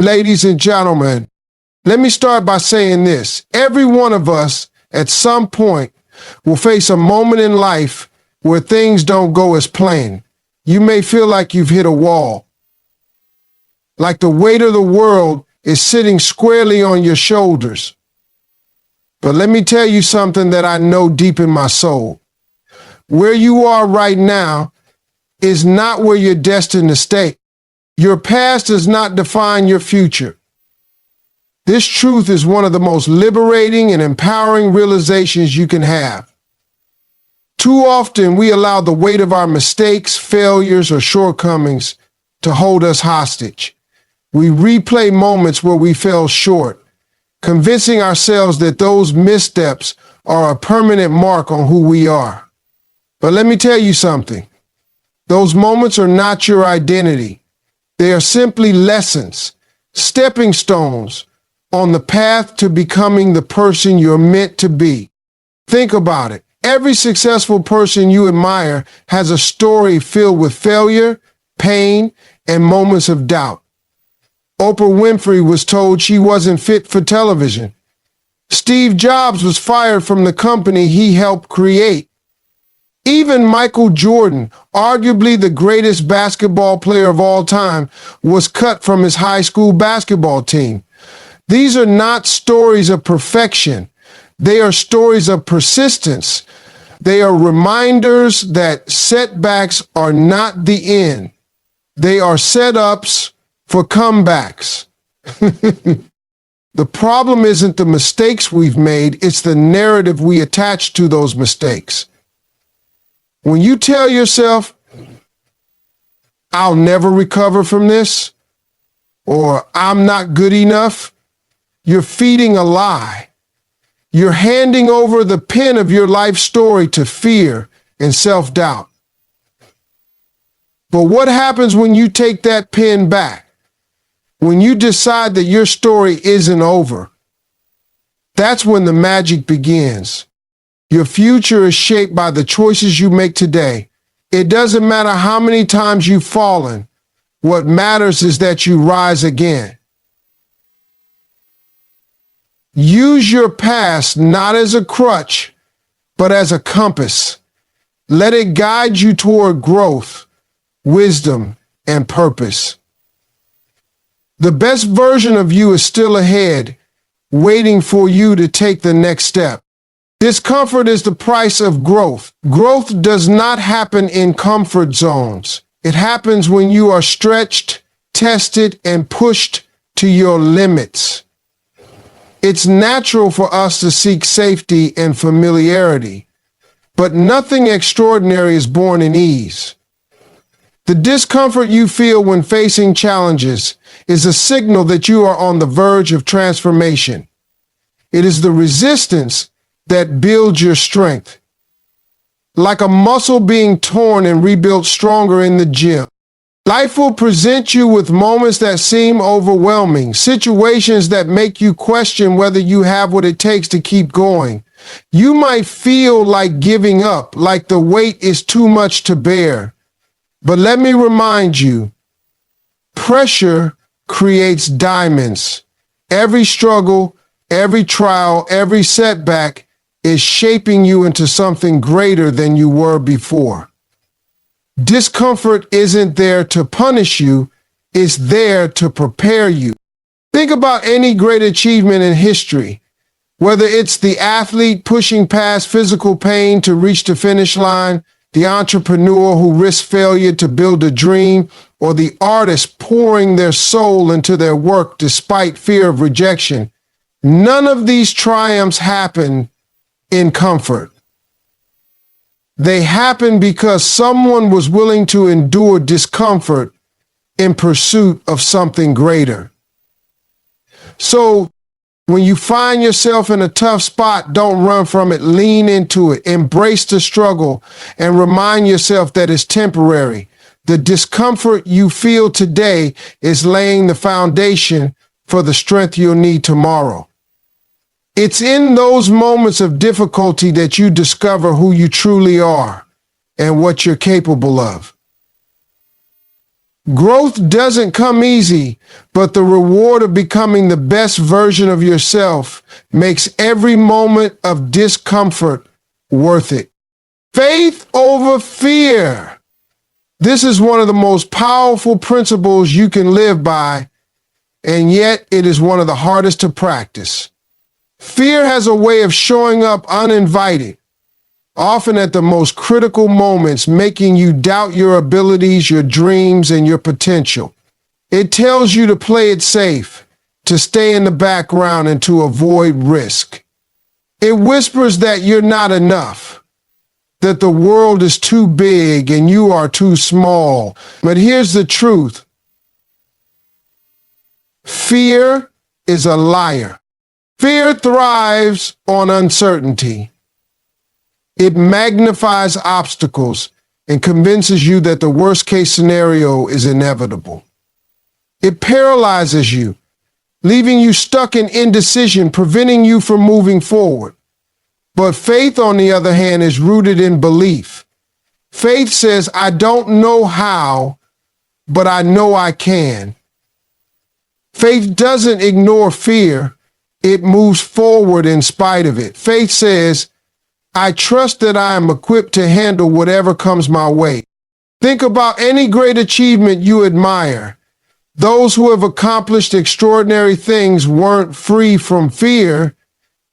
Ladies and gentlemen, let me start by saying this. Every one of us at some point will face a moment in life where things don't go as planned. You may feel like you've hit a wall, like the weight of the world is sitting squarely on your shoulders. But let me tell you something that I know deep in my soul. Where you are right now is not where you're destined to stay. Your past does not define your future. This truth is one of the most liberating and empowering realizations you can have. Too often we allow the weight of our mistakes, failures, or shortcomings to hold us hostage. We replay moments where we fell short, convincing ourselves that those missteps are a permanent mark on who we are. But let me tell you something. Those moments are not your identity. They are simply lessons, stepping stones on the path to becoming the person you're meant to be. Think about it. Every successful person you admire has a story filled with failure, pain, and moments of doubt. Oprah Winfrey was told she wasn't fit for television. Steve Jobs was fired from the company he helped create. Even Michael Jordan, arguably the greatest basketball player of all time, was cut from his high school basketball team. These are not stories of perfection. They are stories of persistence. They are reminders that setbacks are not the end. They are setups for comebacks. The problem isn't the mistakes we've made, it's the narrative we attach to those mistakes. When you tell yourself, I'll never recover from this, or I'm not good enough, you're feeding a lie. You're handing over the pen of your life story to fear and self-doubt. But what happens when you take that pen back? When you decide that your story isn't over? That's when the magic begins. Your future is shaped by the choices you make today. It doesn't matter how many times you've fallen. What matters is that you rise again. Use your past not as a crutch, but as a compass. Let it guide you toward growth, wisdom, and purpose. The best version of you is still ahead, waiting for you to take the next step. Discomfort is the price of growth. Growth does not happen in comfort zones. It happens when you are stretched, tested, and pushed to your limits. It's natural for us to seek safety and familiarity, but nothing extraordinary is born in ease. The discomfort you feel when facing challenges is a signal that you are on the verge of transformation. It is the resistance that builds your strength. Like a muscle being torn and rebuilt stronger in the gym. Life will present you with moments that seem overwhelming, situations that make you question whether you have what it takes to keep going. You might feel like giving up, like the weight is too much to bear. But let me remind you, pressure creates diamonds. Every struggle, every trial, every setback is shaping you into something greater than you were before. Discomfort isn't there to punish you, it's there to prepare you. Think about any great achievement in history, whether it's the athlete pushing past physical pain to reach the finish line, the entrepreneur who risked failure to build a dream, or the artist pouring their soul into their work despite fear of rejection. None of these triumphs happen in comfort. They happen because someone was willing to endure discomfort in pursuit of something greater. So when you find yourself in a tough spot, don't run from it. Lean into it. Embrace the struggle and remind yourself that it's temporary. The discomfort you feel today is laying the foundation for the strength you'll need tomorrow. It's in those moments of difficulty that you discover who you truly are and what you're capable of. Growth doesn't come easy, but the reward of becoming the best version of yourself makes every moment of discomfort worth it. Faith over fear. This is one of the most powerful principles you can live by, and yet it is one of the hardest to practice. Fear has a way of showing up uninvited, often at the most critical moments, making you doubt your abilities, your dreams, and your potential. It tells you to play it safe, to stay in the background, and to avoid risk. It whispers that you're not enough, that the world is too big and you are too small. But here's the truth. Fear is a liar. Fear thrives on uncertainty. It magnifies obstacles and convinces you that the worst-case scenario is inevitable. It paralyzes you, leaving you stuck in indecision, preventing you from moving forward. But faith, on the other hand, is rooted in belief. Faith says, I don't know how, but I know I can. Faith doesn't ignore fear. It moves forward in spite of it. Faith says, I trust that I am equipped to handle whatever comes my way. Think about any great achievement you admire. Those who have accomplished extraordinary things weren't free from fear.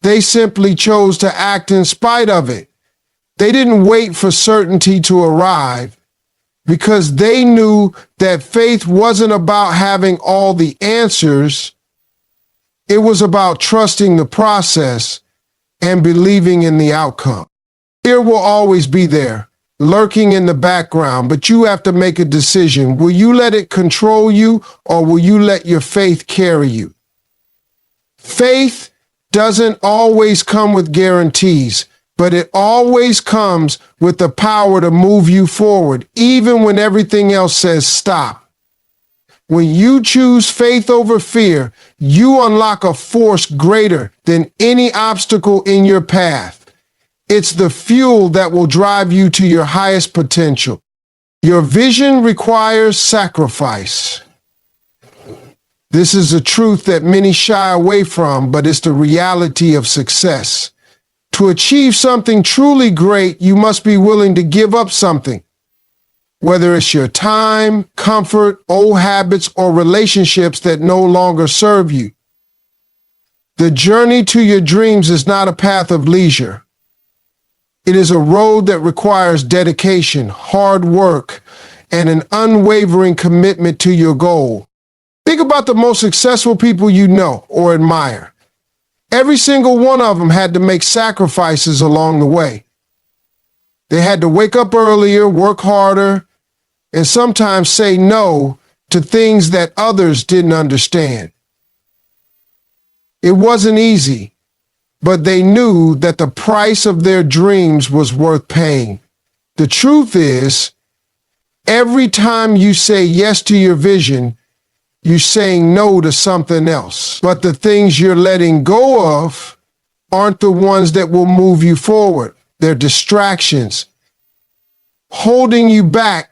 They simply chose to act in spite of it. They didn't wait for certainty to arrive because they knew that faith wasn't about having all the answers. It was about trusting the process and believing in the outcome. Fear will always be there, lurking in the background, but you have to make a decision. Will you let it control you, or will you let your faith carry you? Faith doesn't always come with guarantees, but it always comes with the power to move you forward, even when everything else says stop. When you choose faith over fear, you unlock a force greater than any obstacle in your path. It's the fuel that will drive you to your highest potential. Your vision requires sacrifice. This is a truth that many shy away from, but it's the reality of success. To achieve something truly great, you must be willing to give up something. Whether it's your time, comfort, old habits, or relationships that no longer serve you. The journey to your dreams is not a path of leisure. It is a road that requires dedication, hard work, and an unwavering commitment to your goal. Think about the most successful people you know or admire. Every single one of them had to make sacrifices along the way. They had to wake up earlier, work harder, and sometimes say no to things that others didn't understand. It wasn't easy, but they knew that the price of their dreams was worth paying. The truth is, every time you say yes to your vision, you're saying no to something else. But the things you're letting go of aren't the ones that will move you forward. They're distractions, holding you back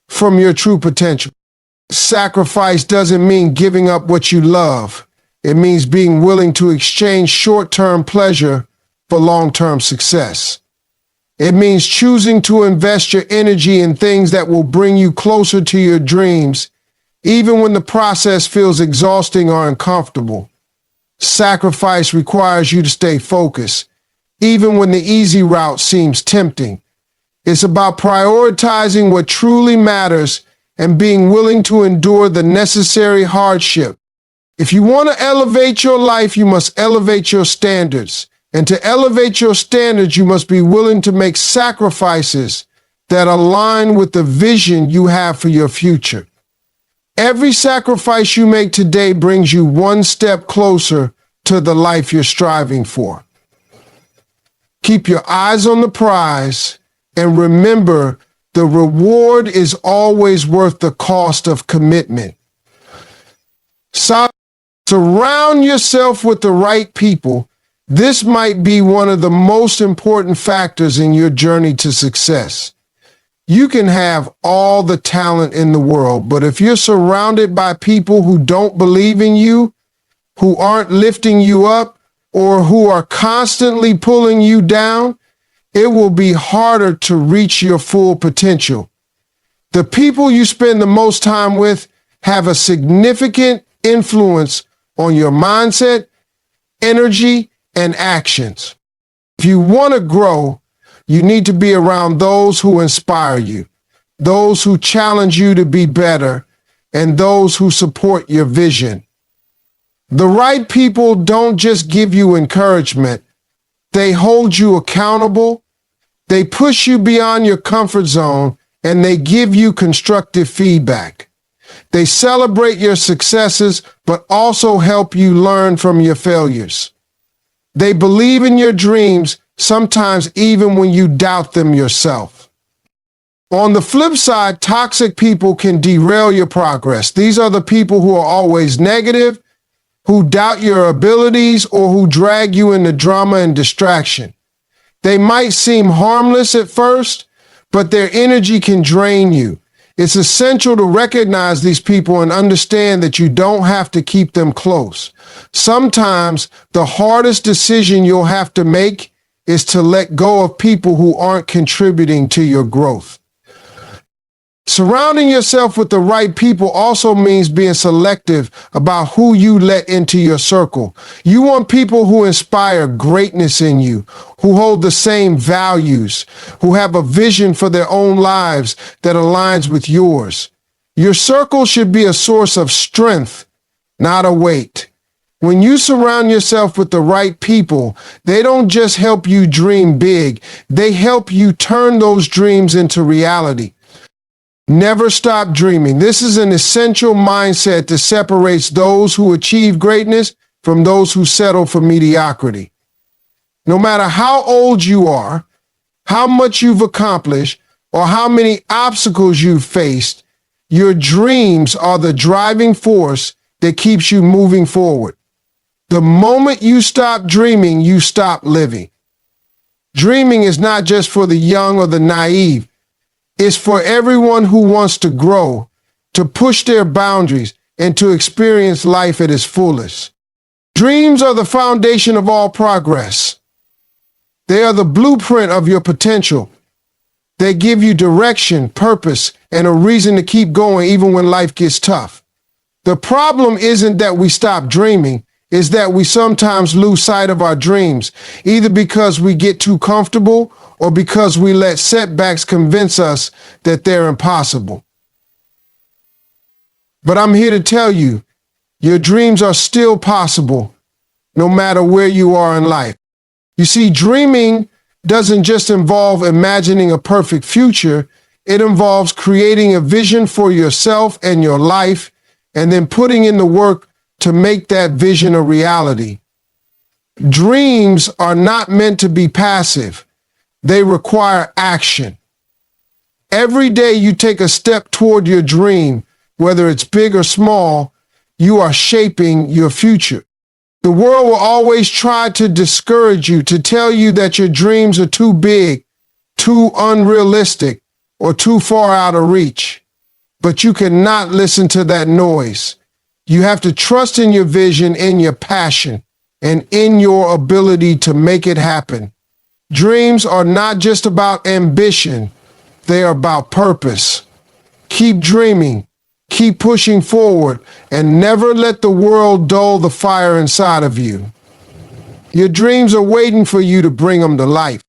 from your true potential. Sacrifice doesn't mean giving up what you love. It means being willing to exchange short-term pleasure for long-term success. It means choosing to invest your energy in things that will bring you closer to your dreams, even when the process feels exhausting or uncomfortable. Sacrifice requires you to stay focused, even when the easy route seems tempting. It's about prioritizing what truly matters and being willing to endure the necessary hardship. If you want to elevate your life, you must elevate your standards. And to elevate your standards, you must be willing to make sacrifices that align with the vision you have for your future. Every sacrifice you make today brings you one step closer to the life you're striving for. Keep your eyes on the prize and remember the reward is always worth the cost of commitment. Surround yourself with the right people. This might be one of the most important factors in your journey to success. You can have all the talent in the world, but if you're surrounded by people who don't believe in you, who aren't lifting you up, or who are constantly pulling you down, it will be harder to reach your full potential. The people you spend the most time with have a significant influence on your mindset, energy, and actions. If you want to grow, you need to be around those who inspire you, those who challenge you to be better, and those who support your vision. The right people don't just give you encouragement, they hold you accountable, they push you beyond your comfort zone, and they give you constructive feedback. They celebrate your successes, but also help you learn from your failures. They believe in your dreams, sometimes even when you doubt them yourself. On the flip side, toxic people can derail your progress. These are the people who are always negative, who doubt your abilities, or who drag you into drama and distraction. They might seem harmless at first, but their energy can drain you. It's essential to recognize these people and understand that you don't have to keep them close. Sometimes the hardest decision you'll have to make is to let go of people who aren't contributing to your growth. Surrounding yourself with the right people also means being selective about who you let into your circle. You want people who inspire greatness in you, who hold the same values, who have a vision for their own lives that aligns with yours. Your circle should be a source of strength, not a weight. When you surround yourself with the right people, they don't just help you dream big, they help you turn those dreams into reality. Never stop dreaming. This is an essential mindset that separates those who achieve greatness from those who settle for mediocrity. No matter how old you are, how much you've accomplished, or how many obstacles you've faced, your dreams are the driving force that keeps you moving forward. The moment you stop dreaming, you stop living. Dreaming is not just for the young or the naive. It's for everyone who wants to grow, to push their boundaries, and to experience life at its fullest. Dreams are the foundation of all progress. They are the blueprint of your potential. They give you direction, purpose, and a reason to keep going even when life gets tough. The problem isn't that we stop dreaming, it's that we sometimes lose sight of our dreams, either because we get too comfortable or because we let setbacks convince us that they're impossible. But I'm here to tell you, your dreams are still possible, no matter where you are in life. You see, dreaming doesn't just involve imagining a perfect future, it involves creating a vision for yourself and your life, and then putting in the work to make that vision a reality. Dreams are not meant to be passive. They require action. Every day you take a step toward your dream, whether it's big or small, you are shaping your future. The world will always try to discourage you, to tell you that your dreams are too big, too unrealistic, or too far out of reach. But you cannot listen to that noise. You have to trust in your vision, in your passion, and in your ability to make it happen. Dreams are not just about ambition, they are about purpose. Keep dreaming, keep pushing forward, and never let the world dull the fire inside of you. Your dreams are waiting for you to bring them to life.